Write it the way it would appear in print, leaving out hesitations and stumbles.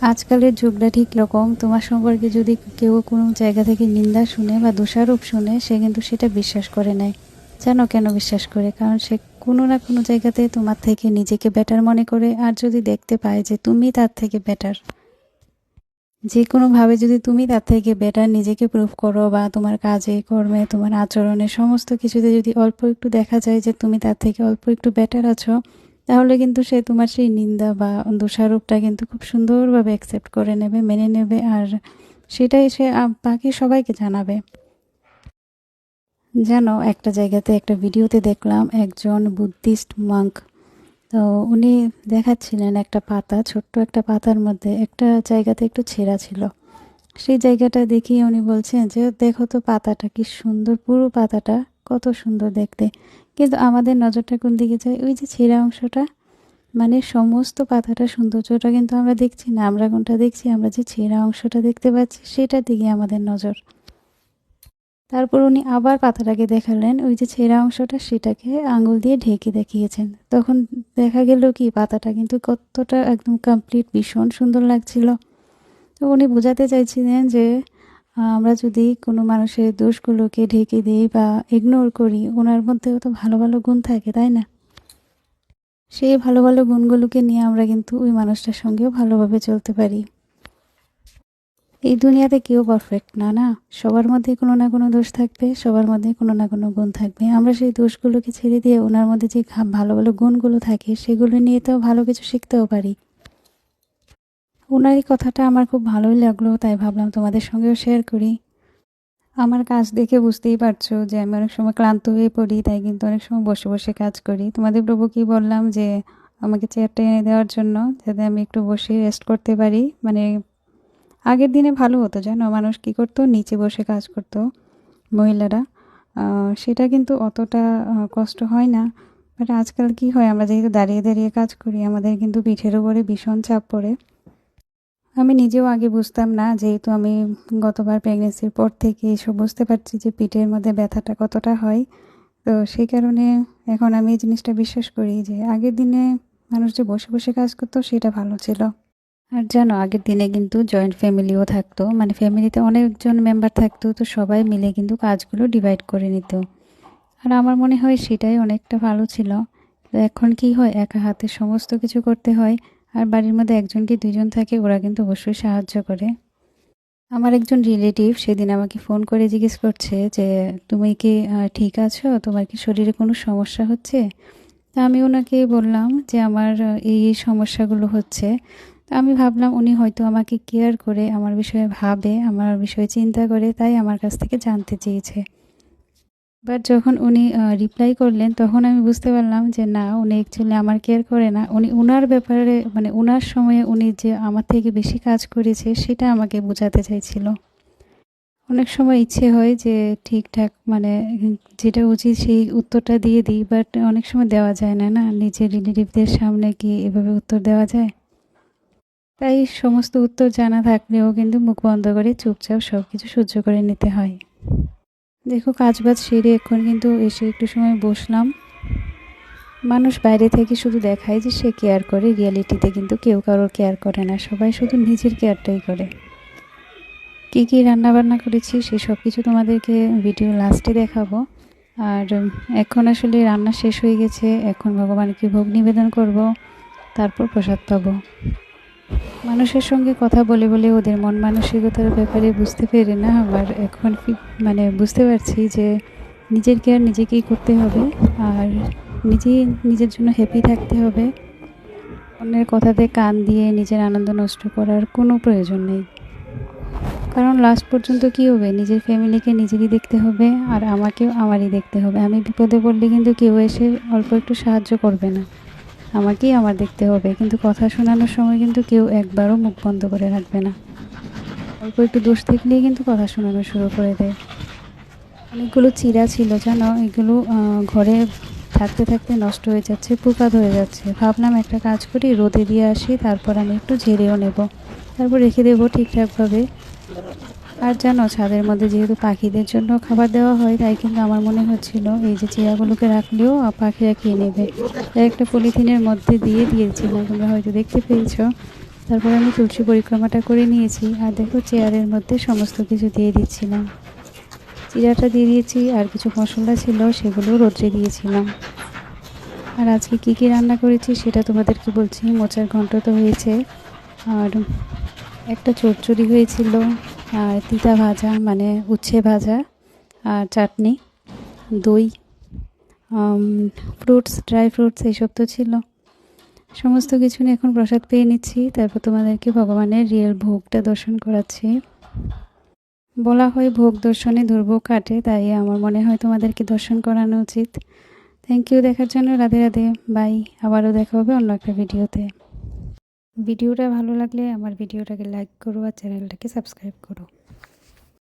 আজকালের যুগটা ঠিক রকম। তোমার সম্পর্কে যদি কেউ কোনো জায়গা থেকে নিন্দা শুনে বা দোষারোপ শুনে, সে কিন্তু সেটা বিশ্বাস করে নেয়। জানো কেন বিশ্বাস করে? কারণ সে কোনো না কোনো জায়গাতে তোমার থেকে নিজেকে বেটার মনে করে। আর যদি দেখতে পায় যে তুমি তার থেকে বেটার, যে কোনোভাবে যদি তুমি তার থেকে বেটার নিজেকে প্রুভ করো, বা তোমার কাজে কর্মে তোমার আচরণে সমস্ত কিছুতে যদি অল্প একটু দেখা যায় যে তুমি তার থেকে অল্প একটু বেটার আছো, তাহলে কিন্তু সে তোমার সেই নিন্দা বা দোষারোপটা কিন্তু খুব সুন্দরভাবে অ্যাকসেপ্ট করে নেবে, মেনে নেবে। আর সেটাই সে বাকি সবাইকে জানাবে। জানো, একটা জায়গাতে একটা ভিডিওতে দেখলাম একজন বুদ্ধিস্ট মাঙ্ক। তো উনি দেখাচ্ছিলেন একটা পাতা, ছোট্ট একটা পাতার মধ্যে একটা জায়গাতে একটু ছেঁড়া ছিল। সেই জায়গাটা দেখিয়ে উনি বলছেন যে দেখো তো পাতাটা কি সুন্দর, পুরো পাতাটা কত সুন্দর দেখতে। কিন্তু আমাদের নজরটা কোন দিকে যায়? ওই যে ছেঁড়া অংশটা। মানে সমস্ত পাতাটা সৌন্দর্যটা কিন্তু আমরা দেখছি না। আমরা কোনটা দেখছি? আমরা যে ছেঁড়া অংশটা দেখতে পাচ্ছি সেটার দিকে আমাদের নজর। তারপর উনি আবার পাতাটাকে দেখালেন, ওই যে ছেঁড়া অংশটা সেটাকে আঙুল দিয়ে ঢেকে দেখিয়েছেন। তখন দেখা গেল কি পাতাটা কিন্তু কতটা একদম কমপ্লিট, ভীষণ সুন্দর লাগছিল। তো উনি বোঝাতে চাইছিলেন যে আমরা যদি কোনো মানুষের দোষগুলোকে ঢেকে দিই বা ইগনোর করি, ওনার মধ্যেও তো ভালো ভালো গুণ থাকে, তাই না? সেই ভালো ভালো গুণগুলোকে নিয়ে আমরা কিন্তু ওই মানুষটার সঙ্গেও ভালোভাবে চলতে পারি। এই দুনিয়াতে কেউ পারফেক্ট না, না। সবার মধ্যে কোনো না কোনো দোষ থাকবে, সবার মধ্যে কোনো না কোনো গুণ থাকবে। আমরা সেই দোষগুলোকে ছেড়ে দিয়ে ওনার মধ্যে যে ভালো ভালো গুণগুলো থাকে সেগুলো নিয়ে তো ভালো কিছু শিখতেও পারি। ওনার এই কথাটা আমার খুব ভালোই লাগলো, তাই ভাবলাম তোমাদের সঙ্গেও শেয়ার করি। আমার কাজ দেখে বুঝতেই পারছো যে আমি অনেক সময় ক্লান্ত হয়ে পড়ি, তাই কিন্তু অনেক সময় বসে বসে কাজ করি। তোমাদের প্রভুকে বললাম যে আমাকে চেয়ারটা এনে দেওয়ার জন্য, যাতে আমি একটু বসে রেস্ট করতে পারি। মানে আগের দিনে ভালো হতো, জানো, মানুষ কী করতো, নিচে বসে কাজ করতো মহিলারা। সেটা কিন্তু অতটা কষ্ট হয় না। বাট আজকাল কি হয়, আমরা যেহেতু দাঁড়িয়ে দাঁড়িয়ে কাজ করি, আমাদের কিন্তু পিঠের উপরে ভীষণ চাপ পড়ে। আমি নিজেও আগে বুঝতাম না, যেহেতু আমি গতবার প্রেগনেন্সির পর থেকে এসব বুঝতে পারছি যে পিঠের মধ্যে ব্যথাটা কতটা হয়। তো সেই কারণে এখন আমি এই জিনিসটা বিশ্বাস করি যে আগের দিনে মানুষ যে বসে বসে কাজ করতো সেটা ভালো ছিল। আর জানো, আগের দিনে কিন্তু জয়েন্ট ফ্যামিলিও থাকতো, মানে ফ্যামিলিতে অনেকজন মেম্বার থাকতো, তো সবাই মিলে কিন্তু কাজগুলো ডিভাইড করে নিত। আর আমার মনে হয় সেটাই অনেকটা ভালো ছিল। তো এখন কি হয়, একা হাতে সমস্ত কিছু করতে হয়। আর বাড়ির মধ্যে একজন কি দুইজন থাকে, ওরা কিন্তু অবশ্যই সাহায্য করে। আমার একজন রিলেটিভ সেদিন আমাকে ফোন করে জিজ্ঞেস করছে যে তুমি কি ঠিক আছো, তোমার কি শরীরে কোনো সমস্যা হচ্ছে? তা আমি ওনাকে বললাম যে আমার এই এই সমস্যাগুলো হচ্ছে। তা আমি ভাবলাম উনি হয়তো আমাকে কেয়ার করে, আমার বিষয়ে ভাবে, আমার বিষয়ে চিন্তা করে, তাই আমার কাছ থেকে জানতে চেয়েছে। বাট যখন উনি রিপ্লাই করলেন, তখন আমি বুঝতে পারলাম যে না, উনি অ্যাকচুয়ালি আমার কেয়ার করে না। উনি ওনার ব্যাপারে, মানে ওনার সময়ে উনি যে আমার থেকে বেশি কাজ করেছে সেটা আমাকে বোঝাতে চাইছিল। অনেক সময় ইচ্ছে হয় যে ঠিকঠাক, মানে যেটা উচিত সেই উত্তরটা দিয়ে দিই, বাট অনেক সময় দেওয়া যায় না, না, নিজের রিলেটিভদের সামনে কি এভাবে উত্তর দেওয়া যায়? তাই সমস্ত উত্তর জানা থাকলেও কিন্তু মুখ বন্ধ করে চুপচাপ সব কিছু সহ্য করে নিতে হয়। দেখো, কাজবাজ সেরে এখন কিন্তু এসে একটু সময় বসলাম। মানুষ বাইরে থেকে শুধু দেখায় যে সে কেয়ার করে, রিয়ালিটিতে কিন্তু কেউ কারোর কেয়ার করে না, সবাই শুধু নিজের কেয়ারটাই করে। কী কী রান্নাবান্না করেছি সেসব কিছু তোমাদেরকে ভিডিও লাস্টে দেখাবো। আর এখন আসলে রান্না শেষ হয়ে গেছে, এখন ভগবানকে ভোগ নিবেদন করব, তারপর প্রসাদ পাবো। মানুষের সঙ্গে কথা বলে বলে ওদের মন মানসিকতার ব্যাপারে বুঝতে পেরে না, আবার এখন মানে বুঝতে পারছি যে নিজের কেয়ার নিজেকেই করতে হবে। আর নিজেই নিজের জন্য হ্যাপি থাকতে হবে। অন্যের কথাতে কান দিয়ে নিজের আনন্দ নষ্ট করার কোনো প্রয়োজন নেই। কারণ লাস্ট পর্যন্ত কী হবে, নিজের ফ্যামিলিকে নিজেরই দেখতে হবে, আর আমাকেও আমারই দেখতে হবে। আমি বিপদে পড়লে কিন্তু কেউ এসে অল্প একটু সাহায্য করবে না, আমাকেই আমার দেখতে হবে। কিন্তু কথা শোনানোর সময় কিন্তু কেউ একবারও মুখ বন্ধ করে রাখবে না। অল্প একটু দোষ দেখলেই কিন্তু কথা শোনানো শুরু করে দেয়। অনেকগুলো চিড়া ছিল, জানো, এগুলো ঘরে থাকতে থাকতে নষ্ট হয়ে যাচ্ছে, পোকা ধরে যাচ্ছে। ভাবলাম একটা কাজ করি, রোদে দিয়ে আসি, তারপর আমি একটু ঝেড়েও নেব, তারপর রেখে দেবো ঠিকঠাকভাবে। আর জানো, ছাদের মধ্যে যেহেতু পাখিদের জন্য খাবার দেওয়া হয়, তাই কিন্তু আমার মনে হচ্ছিল এই যে চিড়াগুলোকে রাখলেও পাখিরা খেয়ে নেবে, তাই একটা পলিথিনের মধ্যে দিয়ে দিয়েছিলাম, তোমরা হয়তো দেখতে পেয়েছো। তারপর আমি তুলসী পরিক্রমাটা করে নিয়েছি। আর দেখো চেয়ারের মধ্যে সমস্ত কিছু দিয়ে দিচ্ছিলাম। জিরাটা দিয়ে দিয়েছি, আর কিছু মশলা ছিল সেগুলো রোদ্রে দিয়েছিলাম। আর আজকে কি কি রান্না করেছি সেটা তোমাদেরকে বলছি। মোচার ঘন্ট তো হয়েছে, আর একটা চচ্চড়ি হয়েছিল, আর তিতা ভাজা মানে উচ্ছে ভাজা, আর চাটনি, দই, ফ্রুটস, ড্রাই ফ্রুটস এইসব তো ছিল। সমস্ত কিছু নিয়ে এখন প্রসাদ পেয়ে নিচ্ছি। তারপর তোমাদেরকে ভগবানের রিয়েল ভোগটা দর্শন করাচ্ছি। বলা হয় ভোগ দর্শনে দুর্ভোগ কাটে, তাই আমার মনে হয় তোমাদেরকে দর্শন করানো উচিত। থ্যাংক ইউ দেখার জন্য। রাধে রাধে, বাই। আবারও দেখা হবে অন্য একটা ভিডিওতে। ভিডিওটা ভালো লাগলে আমার ভিডিওটাকে লাইক করো আর চ্যানেলটাকে সাবস্ক্রাইব করো।